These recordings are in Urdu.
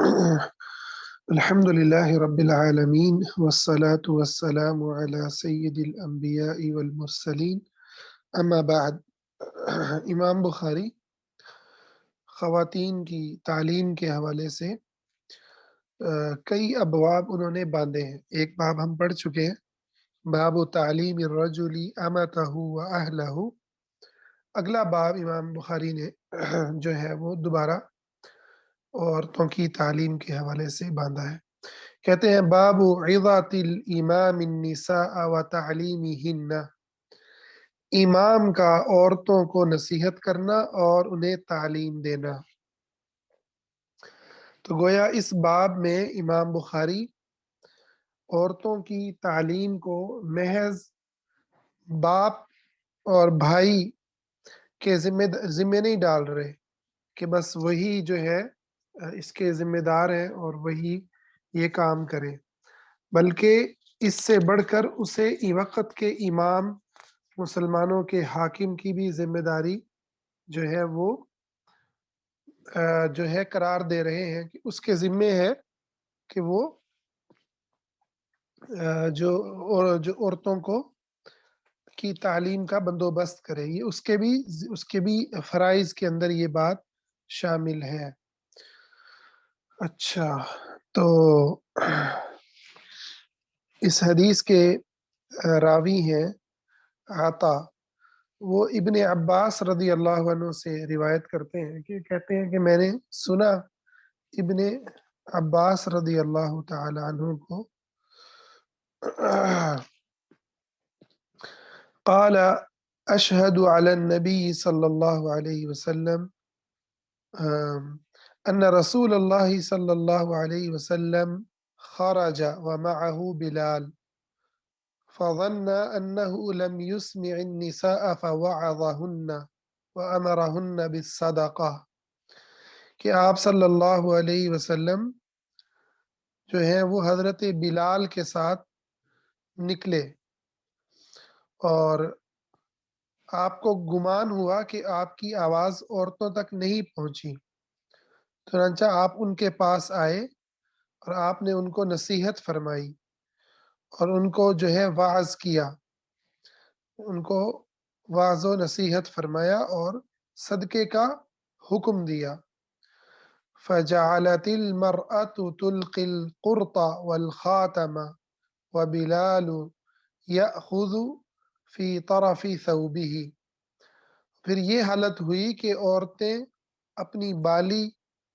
الحمد لله رب العالمين والصلاة والسلام على سید الانبیاء والمرسلین اما بعد۔ امام بخاری خواتین کی تعلیم کے حوالے سے کئی ابواب انہوں نے باندھے ہیں۔ ایک باب ہم پڑھ چکے ہیں، باب تعلیم الرجل امتہ و اہلہ۔ اگلا باب امام بخاری نے جو ہے وہ دوبارہ عورتوں کی تعلیم کے حوالے سے باندھا ہے۔ کہتے ہیں باب عظات الامام النساء و تعلیمہن، امام کا عورتوں کو نصیحت کرنا اور انہیں تعلیم دینا۔ تو گویا اس باب میں امام بخاری عورتوں کی تعلیم کو محض باپ اور بھائی کے ذمے نہیں ڈال رہے کہ بس وہی جو ہے اس کے ذمہ دار ہیں اور وہی یہ کام کریں، بلکہ اس سے بڑھ کر اسے وقت کے امام مسلمانوں کے حاکم کی بھی ذمہ داری جو ہے وہ جو ہے قرار دے رہے ہیں کہ اس کے ذمے ہے کہ وہ جو عورتوں کو کی تعلیم کا بندوبست کرے۔ یہ اس کے بھی فرائض کے اندر یہ بات شامل ہے۔ اچھا، تو اس حدیث کے راوی ہیں عطا، وہ ابن عباس رضی اللہ عنہ سے روایت کرتے ہیں کہ کہتے ہیں کہ میں نے سنا ابن عباس رضی اللہ تعالی عنہ کو قال اشهد على النبي صلی اللہ علیہ وسلم ان رسول اللہ صلی اللہ علیہ وسلم خرج ومعه بلال فظن انه لم يسمع النساء فوعظهن وامرهن بالصدقہ، کہ آپ صلی اللہ علیہ وسلم جو ہیں وہ حضرت بلال کے ساتھ نکلے اور آپ کو گمان ہوا کہ آپ کی آواز عورتوں تک نہیں پہنچی، چنانچہ آپ ان کے پاس آئے اور آپ نے ان کو نصیحت فرمائی اور ان کو جو ہے واعظ کیا، ان کو واعظ و نصیحت فرمایا اور صدقے کا حکم دیا۔ فجعلت المرأة تلقي القرط والخاتم وبلال يأخذ في طرف ثوبه، پھر یہ حالت ہوئی کہ عورتیں اپنی بالی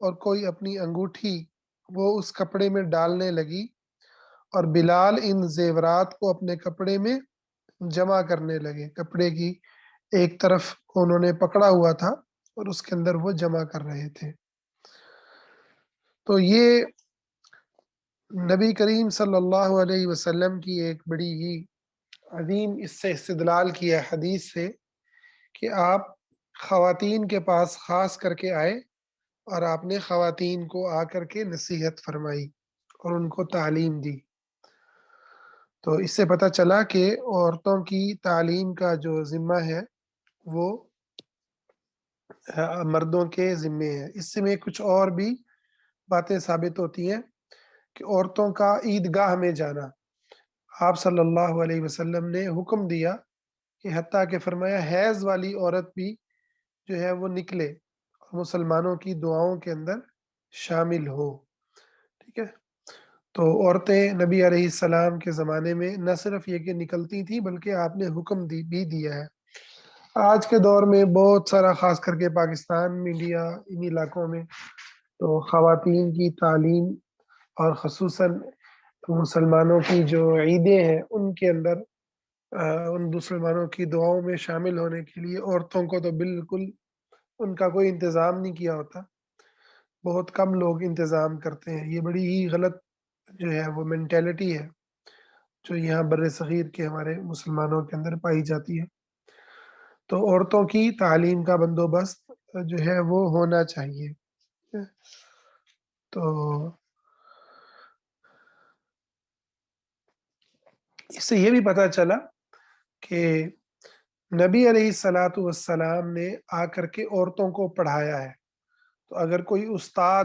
اور کوئی اپنی انگوٹھی وہ اس کپڑے میں ڈالنے لگی اور بلال ان زیورات کو اپنے کپڑے میں جمع کرنے لگے۔ کپڑے کی ایک طرف انہوں نے پکڑا ہوا تھا اور اس کے اندر وہ جمع کر رہے تھے۔ تو یہ نبی کریم صلی اللہ علیہ وسلم کی ایک بڑی ہی عظیم اس سے استدلال کیا حدیث سے کہ آپ خواتین کے پاس خاص کر کے آئے اور آپ نے خواتین کو آ کر کے نصیحت فرمائی اور ان کو تعلیم دی۔ تو اس سے پتہ چلا کہ عورتوں کی تعلیم کا جو ذمہ ہے وہ مردوں کے ذمے ہے۔ اس سے میں کچھ اور بھی باتیں ثابت ہوتی ہیں کہ عورتوں کا عیدگاہ میں جانا، آپ صلی اللہ علیہ وسلم نے حکم دیا کہ حتیٰ کہ فرمایا حیض والی عورت بھی جو ہے وہ نکلے اور مسلمانوں کی دعاؤں کے اندر شامل ہو۔ ٹھیک ہے، تو عورتیں نبی علیہ السلام کے زمانے میں نہ صرف یہ کہ نکلتی تھیں بلکہ آپ نے حکم بھی دیا ہے۔ آج کے دور میں بہت سارا، خاص کر کے پاکستان، انڈیا، ان علاقوں میں تو خواتین کی تعلیم اور خصوصاً مسلمانوں کی جو عیدیں ہیں ان کے اندر ان مسلمانوں کی دعاؤں میں شامل ہونے کے لیے عورتوں کو تو بالکل ان کا کوئی انتظام نہیں کیا ہوتا، بہت کم لوگ انتظام کرتے ہیں۔ یہ بڑی ہی غلط جو ہے وہ مینٹیلٹی ہے جو یہاں بر صغیر کے ہمارے مسلمانوں کے اندر پائی جاتی ہے۔ تو عورتوں کی تعلیم کا بندوبست جو ہے وہ ہونا چاہیے۔ تو اس سے یہ بھی پتہ چلا کہ نبی علیہ الصلاۃ والسلام نے آ کر کے عورتوں کو پڑھایا ہے۔ تو اگر کوئی استاد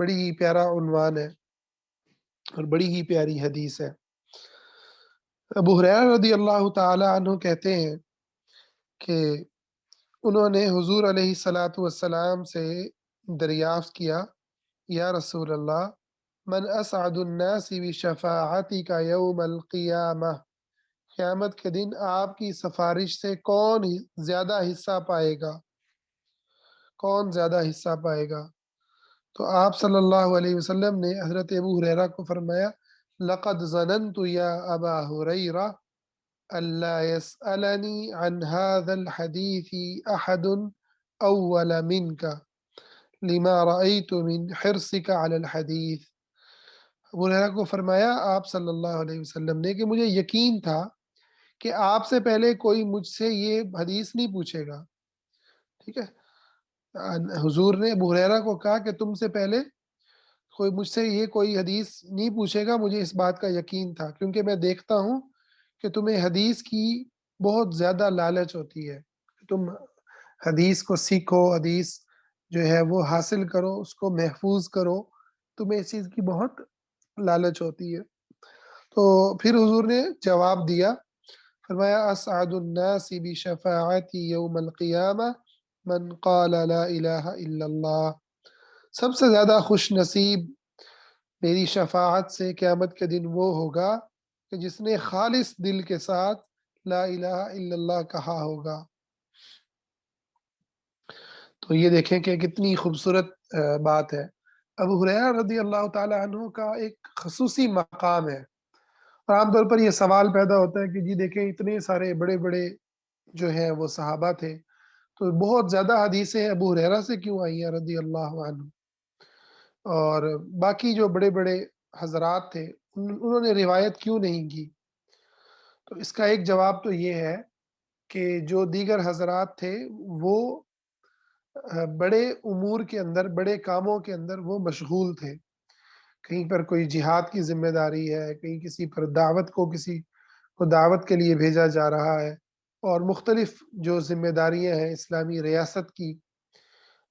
بڑی ہی پیارا عنوان ہے اور بڑی ہی پیاری حدیث ہے۔ ابو ہریرہ رضی اللہ تعالی عنہ کہتے ہیں کہ انہوں نے حضور علیہ الصلاۃ والسلام سے دریافت کیا، یا رسول اللہ، من اسعد الناس بشفاعتک یوم القیامہ، قیامت کے دن آپ کی سفارش سے کون زیادہ حصہ پائے گا، کون زیادہ حصہ پائے گا؟ تو آپ صلی اللہ علیہ وسلم نے حضرت ابو ہریرہ کو فرمایا، لقد ظننت یا ابا ہریرہ الا يسألني عن هذا الحديث احد اول منك لما رأيت من حرصك على الحديث۔ ابو ہریرہ کو فرمایا آپ صلی اللہ علیہ وسلم نے کہ مجھے یقین تھا کہ آپ سے پہلے کوئی مجھ سے یہ حدیث نہیں پوچھے گا، ٹھیک ہے۔ حضور نے ابو ہریرہ کو کہا کہ تم سے پہلے کوئی مجھ سے یہ کوئی حدیث نہیں پوچھے گا، مجھے اس بات کا یقین تھا، کیونکہ میں دیکھتا ہوں کہ تمہیں حدیث کی بہت زیادہ لالچ ہوتی ہے، تم حدیث کو سیکھو، حدیث جو ہے وہ حاصل کرو، اس کو محفوظ کرو، تمہیں اس چیز کی بہت لالچ ہوتی ہے۔ تو پھر حضور نے جواب دیا، فرمایا اسعد الناس بشفاعتی یوم القیامہ من قال لا الہ الا اللہ، سب سے زیادہ خوش نصیب میری شفاعت سے قیامت کے دن وہ ہوگا کہ جس نے خالص دل کے ساتھ لا الہ الا اللہ کہا ہوگا۔ تو یہ دیکھیں کہ کتنی خوبصورت بات ہے۔ ابو ہریرہ رضی اللہ تعالی عنہ کا ایک خصوصی مقام ہے، اور عام طور پر یہ سوال پیدا ہوتا ہے کہ جی دیکھیں اتنے سارے بڑے بڑے جو ہیں وہ صحابہ تھے، تو بہت زیادہ حدیثیں ابو ہریرہ سے کیوں آئی ہیں رضی اللہ عنہ، اور باقی جو بڑے بڑے حضرات تھے انہوں نے روایت کیوں نہیں کی؟ تو اس کا ایک جواب تو یہ ہے کہ جو دیگر حضرات تھے وہ بڑے امور کے اندر، بڑے کاموں کے اندر وہ مشغول تھے، کہیں پر کوئی جہاد کی ذمہ داری ہے، کہیں کسی پر دعوت کو، کسی کو دعوت کے لیے بھیجا جا رہا ہے، اور مختلف جو ذمہ داریاں ہیں اسلامی ریاست کی۔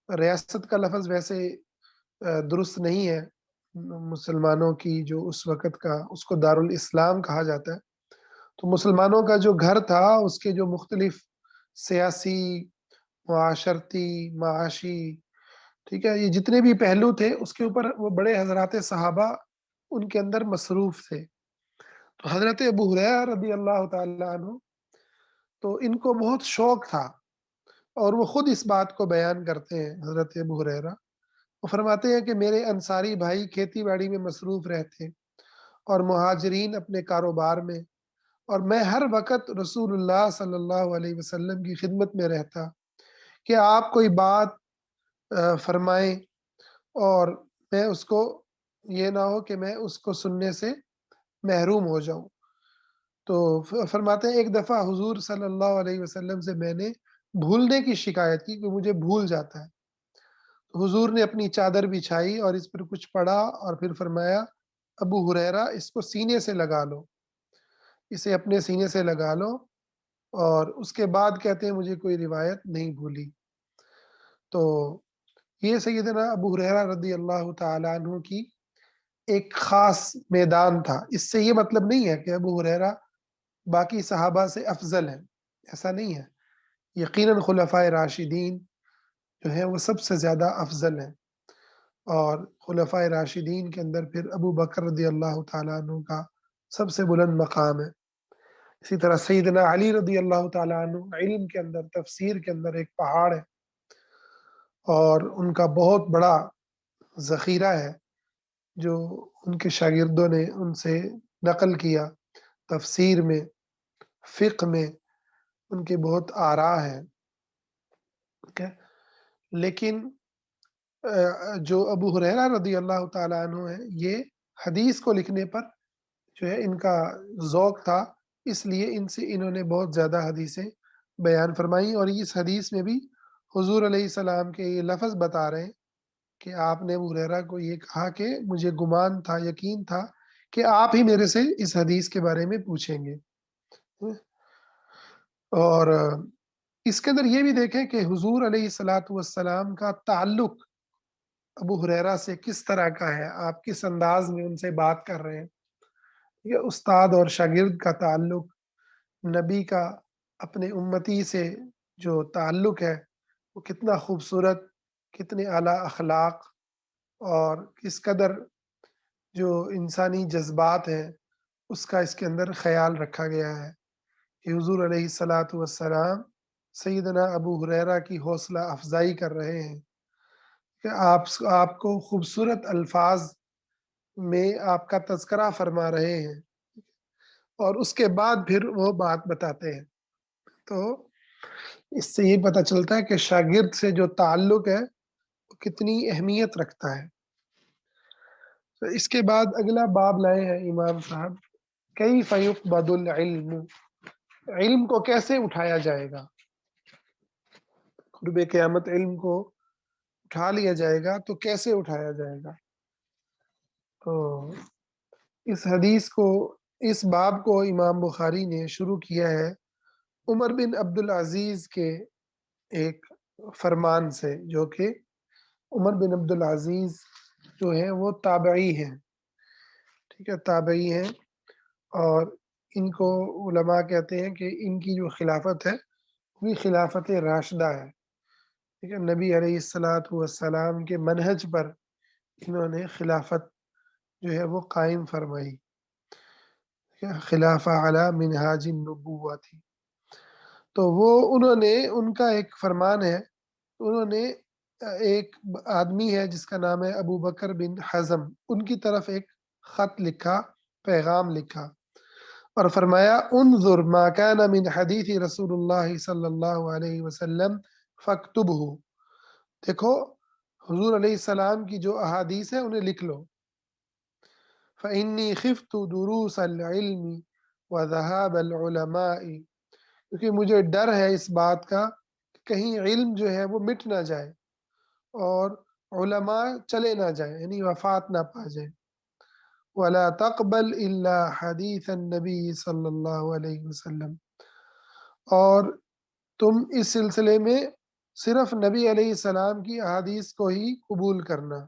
ریاست کا لفظ ویسے درست نہیں ہے، مسلمانوں کی جو اس وقت کا، اس کو دارالاسلام کہا جاتا ہے۔ تو مسلمانوں کا جو گھر تھا اس کے جو مختلف سیاسی، معاشرتی، معاشی، ٹھیک ہے، یہ جتنے بھی پہلو تھے اس کے اوپر وہ بڑے حضرات صحابہ ان کے اندر مصروف تھے۔ تو حضرت ابو ہریرہ رضی اللہ تعالی عنہ، تو ان کو بہت شوق تھا، اور وہ خود اس بات کو بیان کرتے ہیں حضرت ابو ہریرہ، وہ فرماتے ہیں کہ میرے انصاری بھائی کھیتی باڑی میں مصروف رہتے اور مہاجرین اپنے کاروبار میں، اور میں ہر وقت رسول اللہ صلی اللہ علیہ وسلم کی خدمت میں رہتا کہ آپ کوئی بات فرمائیں اور میں اس کو، یہ نہ ہو کہ میں اس کو سننے سے محروم ہو جاؤں۔ تو فرماتے ہیں ایک دفعہ حضور صلی اللہ علیہ وسلم سے میں نے بھولنے کی شکایت کی کہ مجھے بھول جاتا ہے۔ تو حضور نے اپنی چادر بچھائی اور اس پر کچھ پڑھا، اور پھر فرمایا ابو ہریرہ اس کو سینے سے لگا لو، اسے اپنے سینے سے لگا لو، اور اس کے بعد کہتے ہیں مجھے کوئی روایت نہیں بھولی۔ تو یہ سیدنا ابو ہریرہ رضی اللہ تعالی عنہ کی ایک خاص میدان تھا۔ اس سے یہ مطلب نہیں ہے کہ ابو ہریرہ باقی صحابہ سے افضل ہیں، ایسا نہیں ہے، یقیناً خلفائے راشدین جو ہیں وہ سب سے زیادہ افضل ہیں، اور خلفائے راشدین کے اندر پھر ابو بکر رضی اللہ تعالیٰ عنہ کا سب سے بلند مقام ہے۔ اسی طرح سیدنا علی رضی اللہ تعالیٰ عنہ علم کے اندر، تفسیر کے اندر ایک پہاڑ ہے، اور ان کا بہت بڑا ذخیرہ ہے جو ان کے شاگردوں نے ان سے نقل کیا، تفسیر میں، فقہ میں ان کے بہت آراء ہیں، ٹھیک ہے۔ لیکن جو ابو ہریرہ رضی اللہ تعالیٰ عنہ ہے، یہ حدیث کو لکھنے پر جو ہے ان کا ذوق تھا، اس لیے ان سے انہوں نے بہت زیادہ حدیثیں بیان فرمائی، اور اس حدیث میں بھی حضور علیہ السلام کے یہ لفظ بتا رہے ہیں کہ آپ نے ابو ہریرہ کو یہ کہا کہ مجھے گمان تھا، یقین تھا کہ آپ ہی میرے سے اس حدیث کے بارے میں پوچھیں گے۔ اور اس کے اندر یہ بھی دیکھیں کہ حضور علیہ السلام کا تعلق ابو ہریرہ سے کس طرح کا ہے، آپ کس انداز میں ان سے بات کر رہے ہیں۔ یہ استاد اور شاگرد کا تعلق، نبی کا اپنے امتی سے جو تعلق ہے وہ کتنا خوبصورت، کتنے اعلیٰ اخلاق، اور کس قدر جو انسانی جذبات ہیں اس کا اس کے اندر خیال رکھا گیا ہے کہ حضور علیہ الصلاۃ والسلام سیدنا ابو ہریرہ کی حوصلہ افزائی کر رہے ہیں کہ آپ کو خوبصورت الفاظ میں آپ کا تذکرہ فرما رہے ہیں، اور اس کے بعد پھر وہ بات بتاتے ہیں۔ تو اس سے یہ پتہ چلتا ہے کہ شاگرد سے جو تعلق ہے وہ کتنی اہمیت رکھتا ہے۔ تو اس کے بعد اگلا باب لائے ہیں امام صاحب، کیف یقبض العلم، علم کو کیسے اٹھایا جائے گا، قرب قیامت علم کو اٹھا لیا جائے گا تو کیسے اٹھایا جائے گا۔ تو اس حدیث کو، اس باب کو امام بخاری نے شروع کیا ہے عمر بن عبدالعزیز کے ایک فرمان سے، جو کہ عمر بن عبدالعزیز جو ہیں وہ تابعی ہیں، ٹھیک ہے، تابعی ہیں، اور ان کو علماء کہتے ہیں کہ ان کی جو خلافت ہے وہ خلافت راشدہ ہے، ٹھیک ہے، نبی علیہ الصلاۃ والسلام کے منہج پر انہوں نے خلافت جو ہے وہ قائم فرمائی، خلافہ علی منہاج النبوہ تھی۔ تو وہ انہوں نے، ان کا ایک فرمان ہے، انہوں نے ایک آدمی ہے جس کا نام ہے ابو بکر بن حزم، ان کی طرف ایک خط لکھا، پیغام لکھا، اور فرمایا انظر ما کان من حدیث رسول اللہ صلی اللہ علیہ وسلم فاکتبہ، دیکھو حضور علیہ السلام کی جو احادیث ہیں انہیں لکھ لو، فإنی خفت دروس العلم وذهاب العلماء، کیونکہ مجھے ڈر ہے اس بات کا کہ کہیں علم جو ہے وہ مٹ نہ جائے اور علماء چلے نہ جائیں، یعنی وفات نہ پا جائیں۔ ولا تقبل الا حدیث النبی صلی اللہ علیہ وسلم، اور تم اس سلسلے میں صرف نبی علیہ السلام کی احادیث کو ہی قبول کرنا۔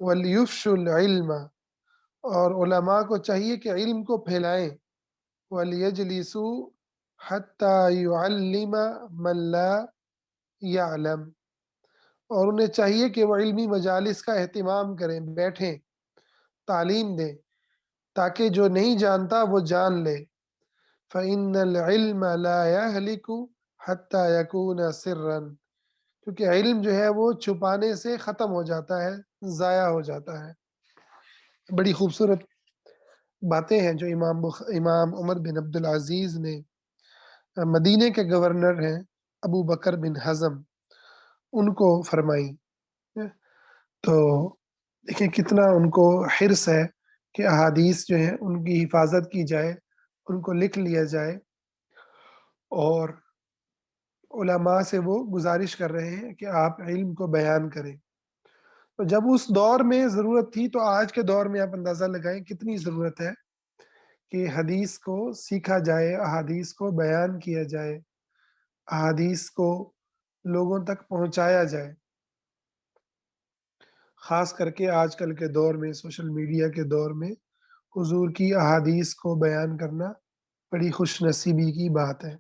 ولیفش العلم، اور علماء کو چاہیے کہ علم کو پھیلائیں۔ ولیجلسوا حتی یعلم من لا یعلم، اور انہیں چاہیے کہ وہ علمی مجالس کا اہتمام کریں، بیٹھیں، تعلیم دیں، تاکہ جو نہیں جانتا وہ جان لے۔ فإن العلم لا يهلك حتى يكون سرا، کیونکہ علم جو ہے وہ چھپانے سے ختم ہو جاتا ہے، ضائع ہو جاتا ہے۔ بڑی خوبصورت باتیں ہیں جو امام عمر بن عبدالعزیز نے مدینے کے گورنر ہیں ابو بکر بن حزم ان کو فرمائی۔ تو دیکھیں کتنا ان کو حرص ہے کہ احادیث جو ہیں ان کی حفاظت کی جائے، ان کو لکھ لیا جائے، اور علماء سے وہ گزارش کر رہے ہیں کہ آپ علم کو بیان کریں۔ تو جب اس دور میں ضرورت تھی تو آج کے دور میں آپ اندازہ لگائیں کتنی ضرورت ہے کہ حدیث کو سیکھا جائے، احادیث کو بیان کیا جائے، احادیث کو لوگوں تک پہنچایا جائے، خاص کر کے آج کل کے دور میں، سوشل میڈیا کے دور میں حضور کی احادیث کو بیان کرنا بڑی خوش نصیبی کی بات ہے۔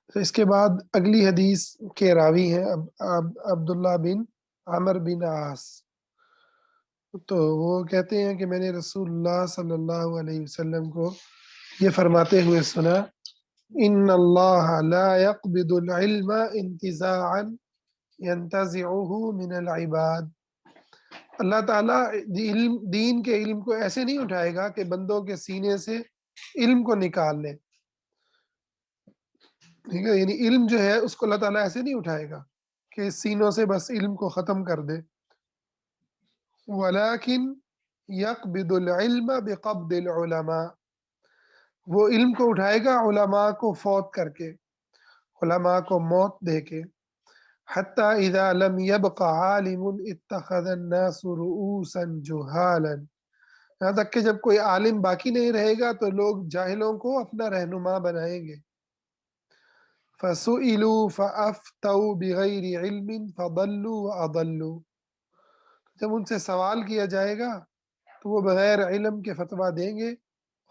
تو اس کے بعد اگلی حدیث کے راوی ہیں عبداللہ بن عمر بن عاص، تو وہ کہتے ہیں کہ میں نے رسول اللہ صلی اللہ علیہ وسلم کو یہ فرماتے ہوئے سنا، ان اللہ لا يقبض العلم انتزاعا ينتزعه من العباد، اللہ تعالیٰ دین کے علم کو ایسے نہیں اٹھائے گا کہ بندوں کے سینے سے علم کو نکال لے، ٹھیک ہے، یعنی علم جو ہے اس کو اللہ تعالیٰ ایسے نہیں اٹھائے گا کہ سینوں سے بس علم کو ختم کر دے۔ ولیکن یقبض العلم بقبض العلماء، وہ علم کو اٹھائے گا علماء کو فوت کر کے، علماء کو موت دے کے۔ حتی اذا لم يبق عالم اتخذ الناس رؤوسا جہالا، یہاں تک کہ جب کوئی عالم باقی نہیں رہے گا تو لوگ جاہلوں کو اپنا رہنما بنائیں گے۔ فَسُئِلُوا فَأَفْتَوْا بِغَيْرِ عِلْمٍ فَضَلُّوا وَأَضَلُّوا، جب ان سے سوال کیا جائے گا تو وہ بغیر علم کے فتویٰ دیں گے،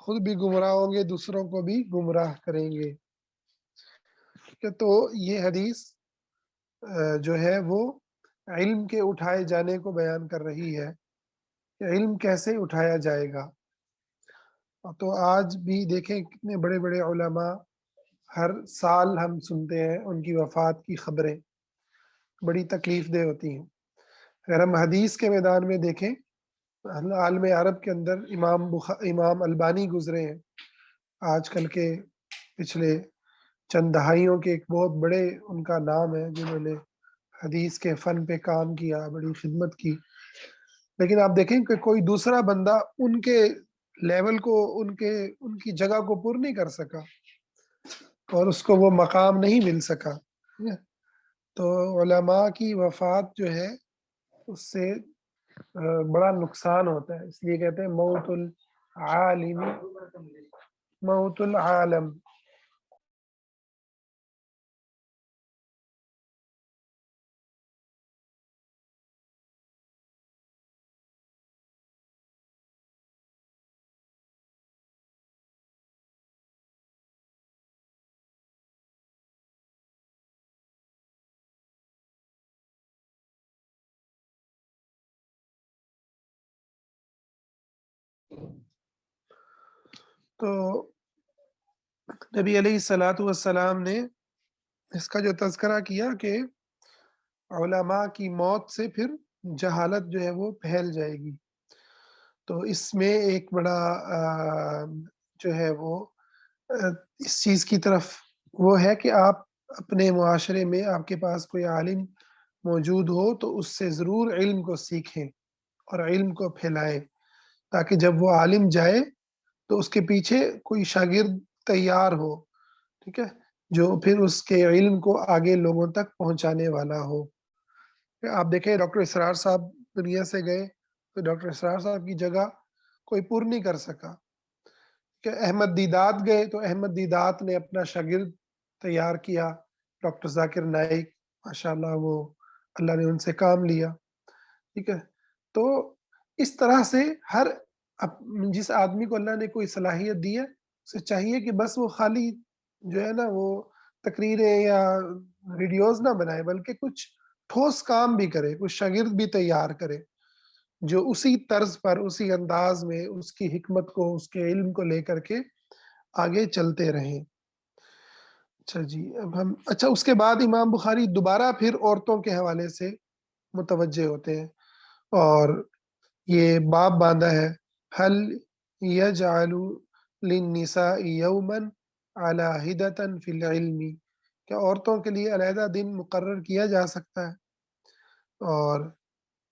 خود بھی گمراہ ہوں گے، دوسروں کو بھی گمراہ کریں گے۔ تو یہ حدیث جو ہے وہ علم کے اٹھائے جانے کو بیان کر رہی ہے کہ علم کیسے اٹھایا جائے گا۔ تو آج بھی دیکھیں کتنے بڑے بڑے علماء ہر سال ہم سنتے ہیں ان کی وفات کی خبریں، بڑی تکلیف دہ ہوتی ہیں۔ اگر ہم حدیث کے میدان میں دیکھیں، عالم عرب کے اندر امام البانی گزرے ہیں، آج کل کے پچھلے چند دہائیوں کے ایک بہت بڑے ان کا نام ہے، جنہوں نے حدیث کے فن پہ کام کیا، بڑی خدمت کی۔ لیکن آپ دیکھیں کہ کوئی دوسرا بندہ ان کے لیول کو، ان کی جگہ کو پر نہیں کر سکا، اور اس کو وہ مقام نہیں مل سکا۔ تو علماء کی وفات جو ہے اس سے بڑا نقصان ہوتا ہے، اس لیے کہتے ہیں موت العالم موت العالم۔ تو نبی علیہ الصلوۃ والسلام نے اس کا جو تذکرہ کیا کہ علماء کی موت سے پھر جہالت جو ہے وہ پھیل جائے گی، تو اس میں ایک بڑا جو ہے وہ اس چیز کی طرف وہ ہے کہ آپ اپنے معاشرے میں آپ کے پاس کوئی عالم موجود ہو تو اس سے ضرور علم کو سیکھیں اور علم کو پھیلائیں، تاکہ جب وہ عالم جائے تو اس کے پیچھے کوئی شاگرد تیار ہو، ٹھیک ہے، جو پھر اس کے علم کو آگے لوگوں تک پہنچانے والا ہو۔ آپ دیکھیں ڈاکٹر اسرار صاحب دنیا سے گئے تو ڈاکٹر اسرار صاحب کی جگہ کوئی پر نہیں کر سکا، کہ احمد دیدات گئے تو احمد دیدات نے اپنا شاگرد تیار کیا، ڈاکٹر ذاکر نائک، ماشاءاللہ وہ اللہ نے ان سے کام لیا، ٹھیک ہے۔ تو اس طرح سے ہر جس آدمی کو اللہ نے کوئی صلاحیت دی ہے اسے چاہیے کہ بس وہ خالی جو ہے نا وہ تقریریں یا ویڈیوز نہ بنائے، بلکہ کچھ ٹھوس کام بھی کرے، کچھ شاگرد بھی تیار کرے جو اسی طرز پر، اسی انداز میں اس کی حکمت کو، اس کے علم کو لے کر کے آگے چلتے رہیں۔ اچھا جی، اب ہم اس کے بعد امام بخاری دوبارہ پھر عورتوں کے حوالے سے متوجہ ہوتے ہیں اور یہ باب باندھا ہے، حل یجعل للنساء یوما علی حدۃ فی العلم، کیا عورتوں کے لیے علیحدہ دن مقرر کیا جا سکتا ہے؟ اور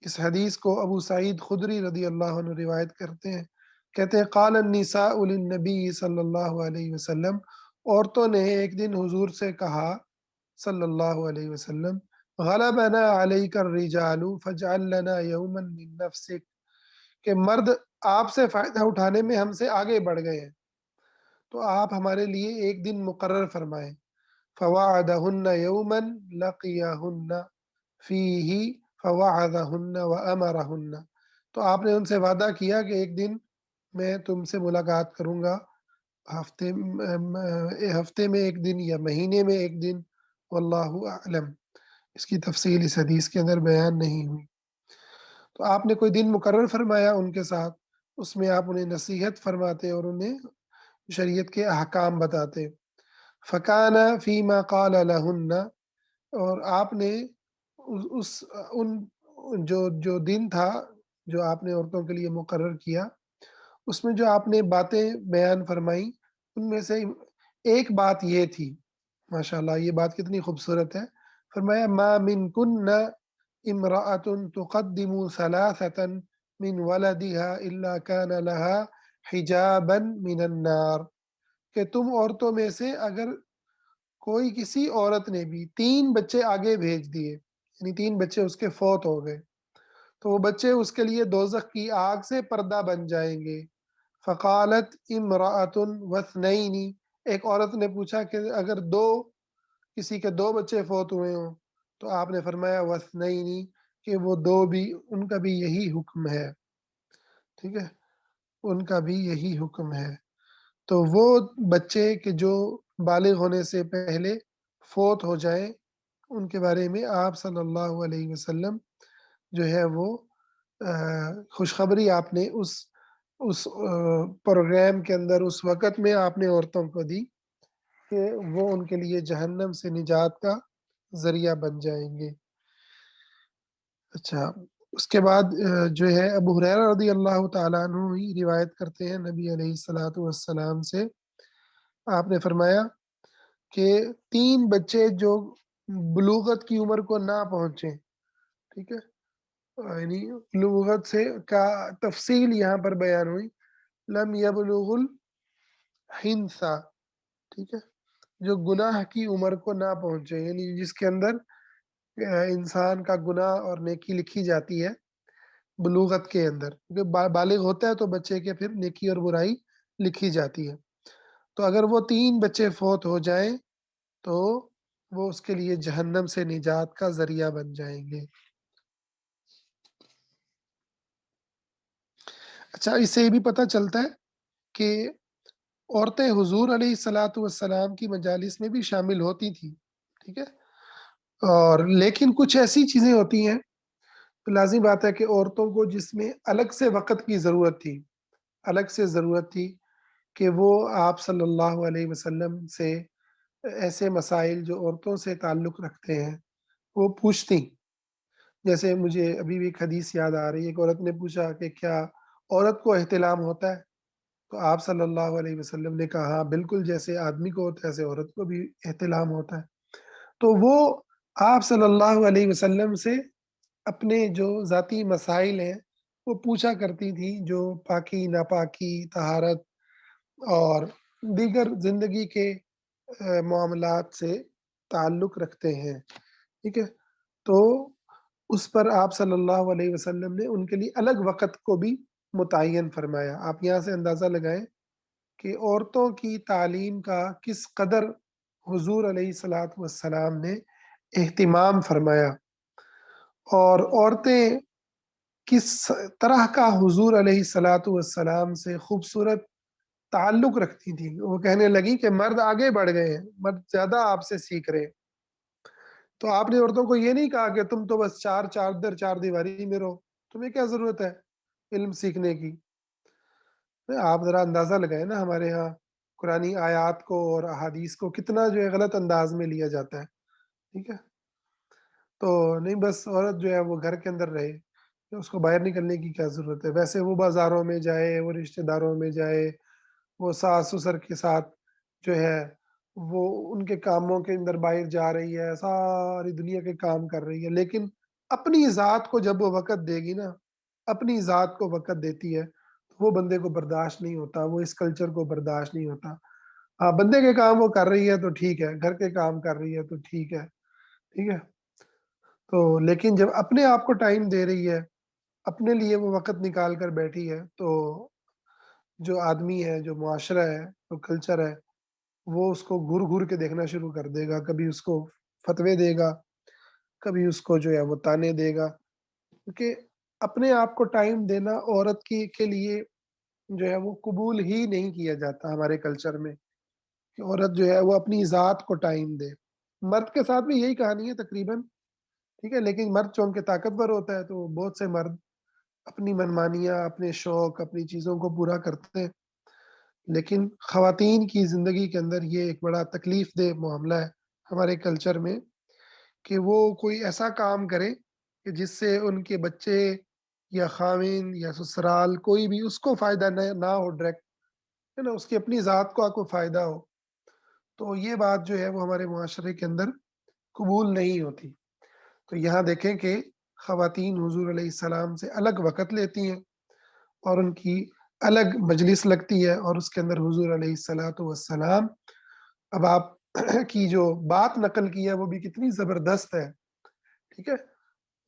اس حدیث کو ابو سعید خدری رضی اللہ عنہ روایت کرتے ہیں، کہتے ہیں قال النساء للنبی صلی اللہ علیہ وسلم، عورتوں نے ایک دن حضور سے کہا صلی اللہ علیہ وسلم، غلبنا علیک الرجال فاجعل لنا یوما من نفسک، کہ مرد آپ سے فائدہ اٹھانے میں ہم سے آگے بڑھ گئے ہیں تو آپ ہمارے لیے ایک دن مقرر فرمائیں۔ فوعدہن یوما لقیہن فیہ فوعظہن وامرہن، تو آپ نے ان سے وعدہ کیا کہ ایک دن میں تم سے ملاقات کروں گا، ہفتے میں ایک دن یا مہینے میں ایک دن، واللہ اعلم، اس کی تفصیل اس حدیث کے اندر بیان نہیں ہوئی۔ تو آپ نے کوئی دن مقرر فرمایا ان کے ساتھ، اس میں آپ انہیں نصیحت فرماتے اور انہیں شریعت کے احکام بتاتے۔ فکان فیما قال لہن، اور آپ نے اس ان جو دن تھا جو آپ نے عورتوں کے لیے مقرر کیا، اس میں جو آپ نے باتیں بیان فرمائیں ان میں سے ایک بات یہ تھی، ماشاءاللہ یہ بات کتنی خوبصورت ہے، فرمایا ما من کن امرأة تقدم ثلاثة من ولدها الا كان لها حجابا من النار، کہ تم عورتوں میں سے اگر کوئی کسی عورت نے بھی 3 بچے آگے بھیج دیے، یعنی 3 بچے اس کے فوت ہو گئے، تو وہ بچے اس کے لیے دوزخ کی آگ سے پردہ بن جائیں گے۔ فقالت امرأۃ واثنین، ایک عورت نے پوچھا کہ اگر کسی کے 2 بچے فوت ہوئے ہوں، تو آپ نے فرمایا واثنین کہ وہ دو بھی ان کا بھی یہی حکم ہے، ٹھیک ہے، ان کا بھی یہی حکم ہے۔ تو وہ بچے کہ جو بالغ ہونے سے پہلے فوت ہو جائیں، ان کے بارے میں آپ صلی اللہ علیہ وسلم جو ہے وہ خوشخبری آپ نے اس پروگرام کے اندر اس وقت میں آپ نے عورتوں کو دی کہ وہ ان کے لیے جہنم سے نجات کا ذریعہ بن جائیں گے۔ اچھا، اس کے بعد جو ہے ابو ہریرہ رضی اللہ تعالیٰ عنہ ہی روایت کرتے ہیں نبی علیہ الصلوۃ والسلام سے، آپ نے فرمایا کہ 3 بچے جو بلوغت کی عمر کو نہ پہنچے، ٹھیک ہے، یعنی بلوغت سے کا تفصیل یہاں پر بیان ہوئی، لم یبلغ الحنث، ٹھیک ہے، جو گناہ کی عمر کو نہ پہنچے، یعنی جس کے اندر انسان کا گناہ اور نیکی لکھی جاتی ہے بلوغت کے اندر، کیونکہ بالغ ہوتا ہے تو بچے کے پھر نیکی اور برائی لکھی جاتی ہے۔ تو اگر وہ 3 بچے فوت ہو جائیں تو وہ اس کے لیے جہنم سے نجات کا ذریعہ بن جائیں گے۔ اچھا، اس سے یہ بھی پتہ چلتا ہے کہ عورتیں حضور علیہ الصلاۃ والسلام کی مجالس میں بھی شامل ہوتی تھیں، ٹھیک ہے، اور لیکن کچھ ایسی چیزیں ہوتی ہیں، تو لازمی بات ہے کہ عورتوں کو جس میں الگ سے وقت کی ضرورت تھی، الگ سے ضرورت تھی کہ وہ آپ صلی اللہ علیہ وسلم سے ایسے مسائل جو عورتوں سے تعلق رکھتے ہیں وہ پوچھتی۔ جیسے مجھے ابھی بھی ایک حدیث یاد آ رہی ہے، ایک عورت نے پوچھا کہ کیا عورت کو احتلام ہوتا ہے؟ تو آپ صلی اللہ علیہ وسلم نے کہا ہاں بالکل، جیسے آدمی کو ہوتا ہے ایسے عورت کو بھی احتلام ہوتا ہے۔ تو وہ آپ صلی اللہ علیہ وسلم سے اپنے جو ذاتی مسائل ہیں وہ پوچھا کرتی تھی، جو پاکی ناپاکی، طہارت اور دیگر زندگی کے معاملات سے تعلق رکھتے ہیں، ٹھیک ہے۔ تو اس پر آپ صلی اللہ علیہ وسلم نے ان کے لیے الگ وقت کو بھی متعین فرمایا۔ آپ یہاں سے اندازہ لگائیں کہ عورتوں کی تعلیم کا کس قدر حضور علیہ الصلوۃ والسلام نے اہتمام فرمایا، اور عورتیں کس طرح کا حضور علیہ الصلوۃ والسلام سے خوبصورت تعلق رکھتی تھیں۔ وہ کہنے لگی کہ مرد آگے بڑھ گئے ہیں، مرد زیادہ آپ سے سیکھ رہے ہیں۔ تو آپ نے عورتوں کو یہ نہیں کہا کہ تم تو بس چار دیواری میں رہو، تمہیں کیا ضرورت ہے علم سیکھنے کی۔ آپ ذرا اندازہ لگائیں نا، ہمارے ہاں قرآنی آیات کو اور احادیث کو کتنا جو ہے غلط انداز میں لیا جاتا ہے، ٹھیک ہے۔ تو نہیں، بس عورت جو ہے وہ گھر کے اندر رہے، اس کو باہر نکلنے کی کیا ضرورت ہے؟ ویسے وہ بازاروں میں جائے، وہ رشتہ داروں میں جائے، وہ ساس سسر کے ساتھ جو ہے وہ ان کے کاموں کے اندر باہر جا رہی ہے، ساری دنیا کے کام کر رہی ہے، لیکن اپنی ذات کو جب وہ وقت دے گی نا، اپنی ذات کو وقت دیتی ہے تو وہ بندے کو برداشت نہیں ہوتا، وہ اس کلچر کو برداشت نہیں ہوتا۔ ہاں، بندے کے کام وہ کر رہی ہے تو ٹھیک ہے، گھر کے کام کر رہی ہے تو ٹھیک ہے، ٹھیک ہے۔ تو لیکن جب اپنے آپ کو ٹائم دے رہی ہے، اپنے لیے وہ وقت نکال کر بیٹھی ہے، تو جو آدمی ہے، جو معاشرہ ہے، جو کلچر ہے، وہ اس کو گھور گھور کے دیکھنا شروع کر دے گا، کبھی اس کو فتوے دے گا، کبھی اس کو جو ہے وہ تانے دے گا، کیونکہ اپنے آپ کو ٹائم دینا عورت کی کے لیے جو ہے وہ قبول ہی نہیں کیا جاتا ہمارے کلچر میں، کہ عورت جو ہے وہ اپنی ذات کو ٹائم دے۔ مرد کے ساتھ بھی یہی کہانی ہے تقریباً، ٹھیک ہے، لیکن مرد چونکہ طاقتور ہوتا ہے تو بہت سے مرد اپنی منمانیاں، اپنے شوق، اپنی چیزوں کو پورا کرتے ہیں، لیکن خواتین کی زندگی کے اندر یہ ایک بڑا تکلیف دہ معاملہ ہے ہمارے کلچر میں، کہ وہ کوئی ایسا کام کرے کہ جس سے ان کے بچے یا خاوند یا سسرال کوئی بھی اس کو فائدہ نہ ہو ڈائریکٹ، ہے نا، اس کی اپنی ذات کو کوئی فائدہ ہو، تو یہ بات جو ہے وہ ہمارے معاشرے کے اندر قبول نہیں ہوتی۔ تو یہاں دیکھیں کہ خواتین حضور علیہ السلام سے الگ وقت لیتی ہیں، اور ان کی الگ مجلس لگتی ہے، اور اس کے اندر حضور علیہ الصلوۃ والسلام، اب آپ کی جو بات نقل کی ہے وہ بھی کتنی زبردست ہے، ٹھیک ہے۔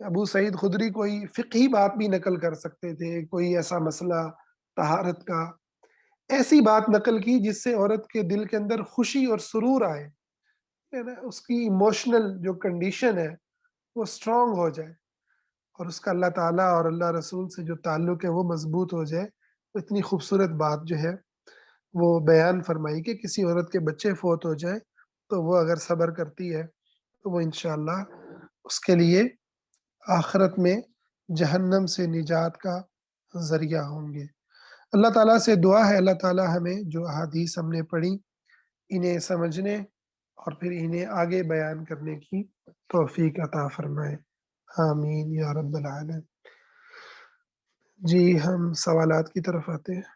ابو سعید خدری کوئی فقہی بات بھی نقل کر سکتے تھے، کوئی ایسا مسئلہ طہارت کا، ایسی بات نقل کی جس سے عورت کے دل کے اندر خوشی اور سرور آئے، ہے نا، اس کی ایموشنل جو کنڈیشن ہے وہ اسٹرانگ ہو جائے، اور اس کا اللہ تعالیٰ اور اللہ رسول سے جو تعلق ہے وہ مضبوط ہو جائے، تو اتنی خوبصورت بات جو ہے وہ بیان فرمائی کہ کسی عورت کے بچے فوت ہو جائیں تو وہ اگر صبر کرتی ہے تو وہ انشاءاللہ اس کے لیے آخرت میں جہنم سے نجات کا ذریعہ ہوں گے۔ اللہ تعالیٰ سے دعا ہے اللہ تعالیٰ ہمیں جو احادیث ہم نے پڑھی انہیں سمجھنے اور پھر انہیں آگے بیان کرنے کی توفیق عطا فرمائے۔ آمین یا رب العالمین۔ جی ہم سوالات کی طرف آتے ہیں۔